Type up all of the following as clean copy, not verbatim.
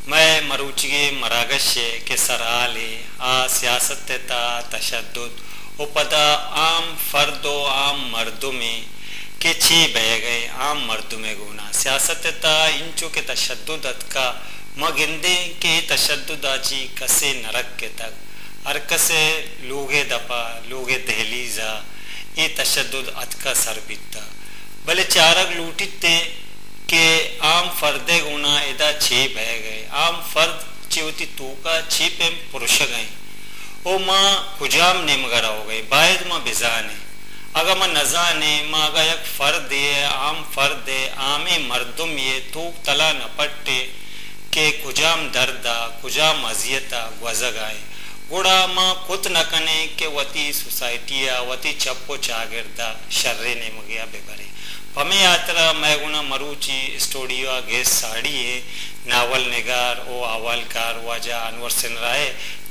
मैं मरूचिगे मरागश्य के सराले आ सियासत ता तशद्दुद उपदा आम फर्दो आम मर्दों में के छी बह गए आम मर्दों में गुना सियासत ता इंचो के तशद्दुद का मगिंदे के तशद्दुद आची कसे नरक के तक अरकसे लोगे दपा लोगे दहलीजा ये तशद्दुद अतका सर बिता भले चारक लूटिते के आम फर्दे गुना इदा छे बह गए आम फर्द चिवती तूका छी पे पुरुष गए ओ माँ कुजाम ने मगर हो गए बायद माँ बिजाने अगर माँ नजाने माँ अगर एक फर्द ये आम फर्द है आमे मर्दुम ये तूक तला नपट्टे के कुजाम दर्दा कुजाम अजियता गुजगाए गुड़ा माँ कुत न कने के वती सोसाइटिया वती चप्पो चागिरदा शर्रे ने मगिया बेबरे पमे यात्रा मैं गुना मरूची स्टूडियो गेस साड़ी है नावल निगार ओ अवालकार वाजा अनवर सिंह राय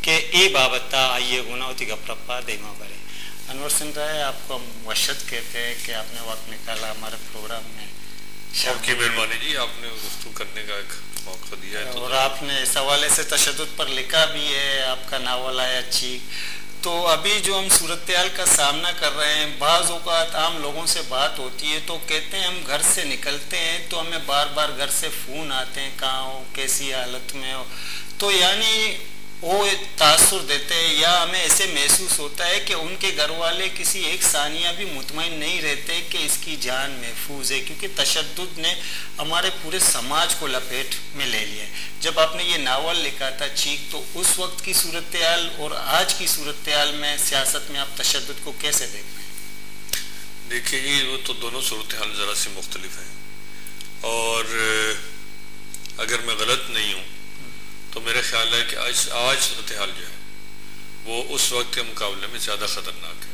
के ए बाबता आइए गुना होती गपरप्पा देमा बरे अनवर सिंह राय आपको वशत कहते हैं कि आपने वक्त निकाला हमारे प्रोग्राम में आपकी मेहरबानी जी आपने गुफ्तगू करने का एक मौका दिया है और आपने इस हवाले से तशद्दुद पर लिखा भी है आपका नावल आया चीख तो अभी जो हम सूरत हाल का सामना कर रहे हैं बाज़ औक़ात आम लोगों से बात होती है तो कहते हैं हम घर से निकलते हैं तो हमें बार बार घर से फ़ोन आते हैं कहाँ हो कैसी हालत में हो तो यानी वो तासुर देते हैं या हमें ऐसे महसूस होता है कि उनके घर वाले किसी एक सानिया भी मुतमईन नहीं रहते कि इसकी जान महफूज है क्योंकि तशद्दुद ने हमारे पूरे समाज को लपेट में ले लिया है। जब आपने ये नावल लिखा था चीख तो उस वक्त की सूरत हाल और आज की सूरत हाल में सियासत में आप तशद्दुद को कैसे देखते हैं? देखिए जी वो तो दोनों सूरत हाल ज़रा सी मुख्तलिफ हैं और अगर मैं गलत नहीं हूँ तो मेरा ख्याल है कि आज सूरत हाल जो है वो उस वक्त के मुकाबले में ज़्यादा ख़तरनाक है।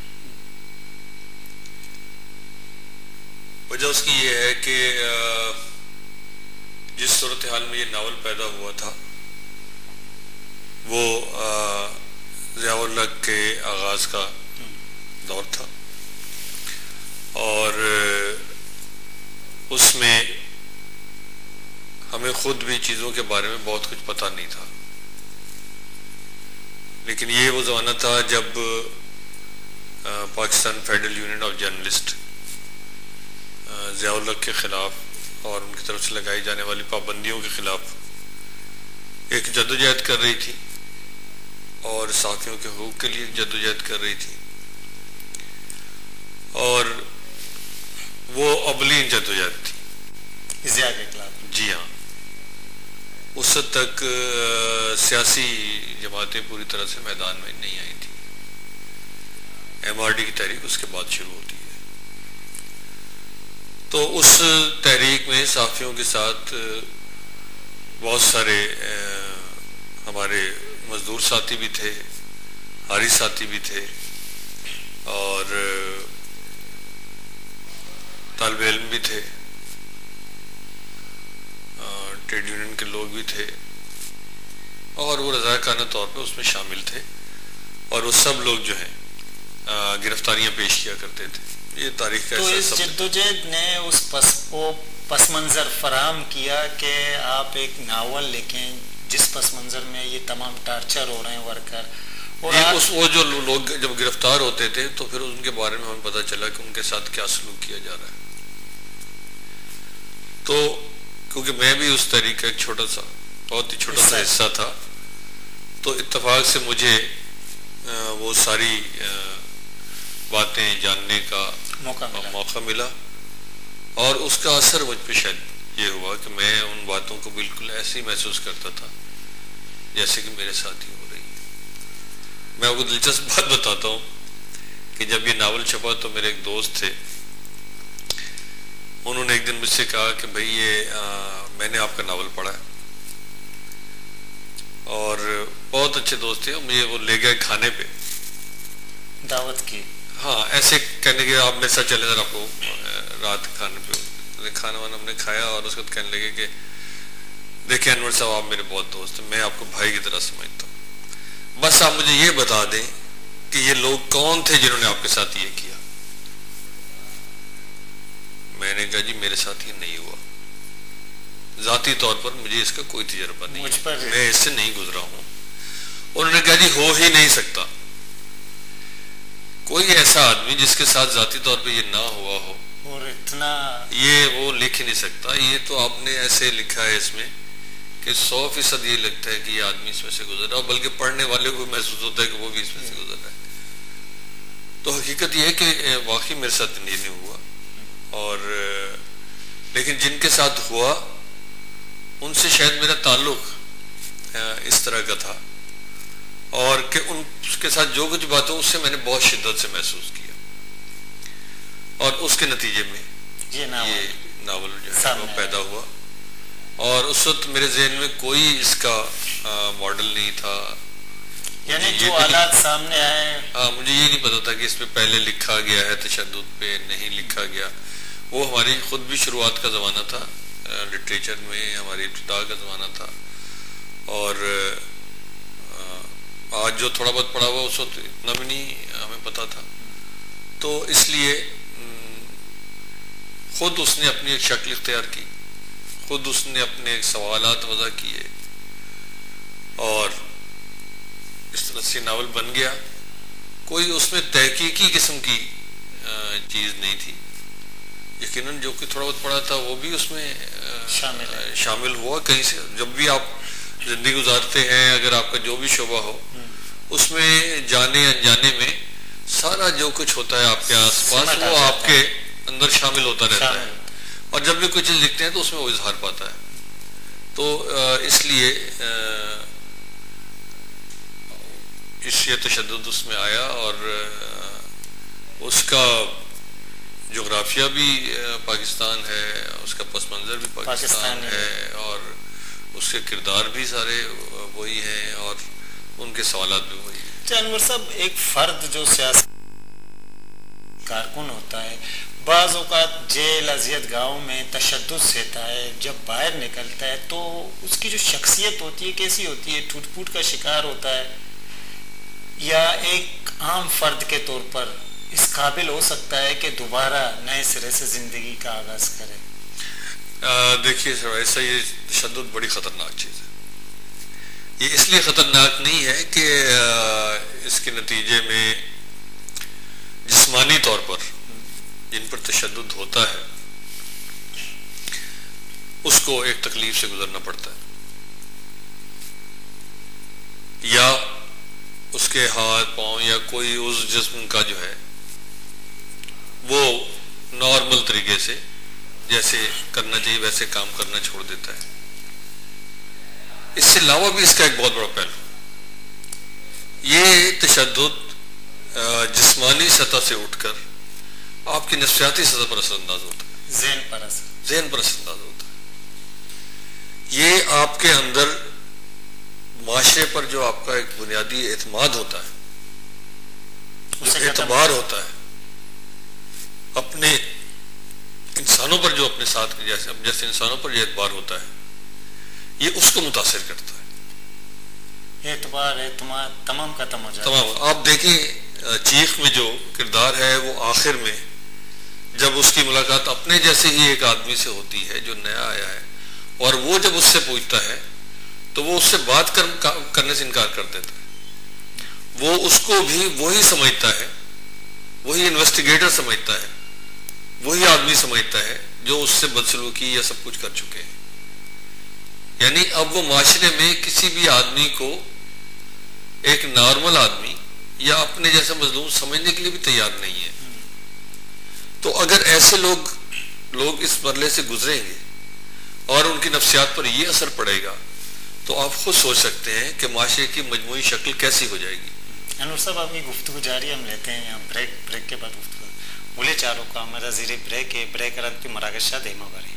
वजह उसकी ये है कि जिस सूरत हाल में ये नावल पैदा हुआ था वो ज़ियाउल हक़ के आगाज़ का दौर था और उसमें हमें खुद भी चीज़ों के बारे में बहुत कुछ पता नहीं था लेकिन ये वो ज़माना था जब Pakistan federal union of journalist Ziaul हक़ के ख़िलाफ़ और उनकी तरफ से लगाई जाने वाली पाबंदियों के ख़िलाफ़ एक जद्दोजहद कर रही थी और साथियों के हकूक़ के लिए जद्दोजहद कर रही थी और वो अवलीन जद्दोजहद थी ज़िया के खिलाफ। जी हाँ उस तक सियासी जमातें पूरी तरह से मैदान में नहीं आई थी। MRD की तहरीक उसके बाद शुरू होती है तो उस तहरीक में साथियों के साथ बहुत सारे हमारे मजदूर साथी भी थे हारी साथी भी थे और तालिब इल्म भी थे ट्रेड यूनियन के लोग भी थे और वो रज़ाकाना तौर पे उसमें शामिल थे और वो सब लोग जो हैं गिरफ्तारियां पेश किया करते थे। ये तारीख का तो इस जद्दोजहद ने उस पस मंज़र फराहम किया कि आप एक नावल लिखें जिस पस मंज़र में ये तमाम टार्चर हो रहे हैं वर्कर और वो जो लोग जब गिरफ्तार होते थे तो फिर उनके बारे में हमें पता चला कि उनके साथ क्या सलूक किया जा रहा है। तो क्योंकि मैं भी उस तहरीक का एक छोटा सा बहुत ही छोटा सा हिस्सा था तो इत्तेफाक से मुझे वो सारी बातें जानने का मौका मिला और उसका असर मुझ पे शायद ये हुआ कि मैं उन बातों को बिल्कुल ऐसे ही महसूस करता था जैसे कि मेरे साथ ही हो रही है। मैं आपको दिलचस्प बात बताता हूँ कि जब ये नावल छपा तो मेरे एक दोस्त थे उन्होंने एक दिन मुझसे कहा कि भाई ये मैंने आपका नावल पढ़ा है और बहुत अच्छे दोस्त थे मुझे वो ले गए खाने पे दावत की हाँ ऐसे कहने के आप मेरे साथ चले जरा आपको रात खाने पे खाना वाना हमने खाया और उसके बाद कहने लगे कि देखिए अनवर साहब आप मेरे बहुत दोस्त हैं मैं आपको भाई की तरह समझता हूँ बस आप मुझे ये बता दें कि ये लोग कौन थे जिन्होंने आपके साथ ये किया। मैंने कहा जी मेरे साथ ये नहीं हुआ जाती तौर पर मुझे इसका कोई तजर्बा नहीं मुझ पर मैं इससे नहीं गुजरा हूं। उन्होंने कहा जी हो ही नहीं सकता, कोई ऐसा आदमी जिसके साथ जाती तौर पे ये ना हुआ हो और इतना ये वो लिख ही नहीं सकता। ये तो आपने ऐसे लिखा है इसमें कि 100% ये लगता है कि ये आदमी इसमें से गुजर रहा है, बल्कि पढ़ने वाले को महसूस होता है कि वो भी इसमें से गुजर रहा है। तो हकीकत ये है कि वाकई मेरे साथ ये नहीं हुआ, और लेकिन जिनके साथ हुआ उनसे शायद मेरा ताल्लुक इस तरह का था, और कि उनके साथ जो कुछ बात हो उससे मैंने बहुत शिद्दत से महसूस किया, और उसके नतीजे में ये नावल जो है वो पैदा हुआ। और उस वक्त मेरे जहन में कोई इसका मॉडल नहीं था, यानी जो हालात सामने आए। मुझे ये नहीं पता था कि इसमें पहले लिखा गया है तशद्दुद पे, नहीं लिखा गया। वो हमारी खुद भी शुरुआत का ज़माना था, लिटरेचर में हमारी इब्तिदा का ज़माना था, और आज जो थोड़ा बहुत पढ़ा हुआ उस वक्त इतना भी नहीं हमें पता था। तो इसलिए खुद उसने अपनी एक शक्ल इख्तियार की, खुद उसने अपने एक सवालात वज़ा किए, और इस तरह से नावल बन गया। कोई उसमें तहकीकी किस्म की चीज़ नहीं थी। यकीनन जो कि थोड़ा बहुत पढ़ा था वो भी उसमें शामिल हुआ कहीं से। जब भी आप जिंदगी गुजारते हैं, अगर आपका जो भी शोबा हो उसमें जाने अनजाने में सारा जो कुछ होता है आपके आसपास वो आपके अंदर शामिल होता रहता है, और जब भी कोई चीज़ लिखते हैं तो उसमें वो इजहार पाता है। तो इसलिए इससे तशद्दुद उसमें आया, और उसका जोग्राफिया भी पाकिस्तान है, उसका पस मंज़र भी पाकिस्तान है, और उसके किरदार भी सारे वही हैं, और उनके सवालात भी वही हैं। अनवर साहब, एक फर्द जो सियासी कारकुन होता है, बाज़ औक़ात जेल अज़ियत गाँव में तशद्दुद सहता है, जब बाहर निकलता है तो उसकी जो शख्सियत होती है कैसी होती है? टूट फूट का शिकार होता है, या एक आम फर्द के तौर पर इस काबिल हो सकता है कि दोबारा नए सिरे से जिंदगी का आगाज करे? देखिए सर, ऐसा ये तशद्दुद बड़ी खतरनाक चीज़ है। ये इसलिए खतरनाक नहीं है कि इसके नतीजे में जिस्मानी तौर पर जिन पर तशद्दुद होता है उसको एक तकलीफ से गुजरना पड़ता है, या उसके हाथ पांव या कोई उस जिस्म का जो है वो नॉर्मल तरीके से जैसे करना चाहिए वैसे काम करना छोड़ देता है। इससे अलावा भी इसका एक बहुत बड़ा पहलू, ये तशद्दुद जिस्मानी सतह से उठकर आपकी नफ्सियाती सतह पर असरअंदाज होता है, ज़हन पर असरअंदाज होता है। ये आपके अंदर माशरे पर जो आपका एक बुनियादी एतमाद होता है, जो एतबार होता है, अपने इंसानों पर जो अपने साथ जैसे इंसानों पर जो एतबार होता है, ये उसको मुतासिर करता है। एतबार तमाम खत्म हो जाता है। तमाम। आप देखें चीख में जो किरदार है वो आखिर में जब उसकी मुलाकात अपने जैसे ही एक आदमी से होती है जो नया आया है, और वो जब उससे पूछता है तो वो उससे बात करने से इनकार कर देता है। वो उसको भी वही समझता है, वही इन्वेस्टिगेटर समझता है, वही आदमी समझता है जो उससे बदसलूकी या सब कुछ कर चुके हैं। यानी अब वो माशरे में किसी भी आदमी को एक नॉर्मल आदमी या अपने जैसा मजलूम समझने के लिए भी तैयार नहीं है। तो अगर ऐसे लोग इस मरले से गुजरेंगे और उनकी नफ्सियात पर यह असर पड़ेगा तो आप खुद सोच सकते हैं कि माशरे की मजमूई शक्ल कैसी हो जाएगी। अनवर साहब, आपकी गुफ्तगू जारी हम लेते हैं, यहाँ ब्रेक के बाद गुफ्तगू बोले चारों का हमारा जीरे ब्रेक है। ब्रेक रन की मराकश शाह देमा बारी।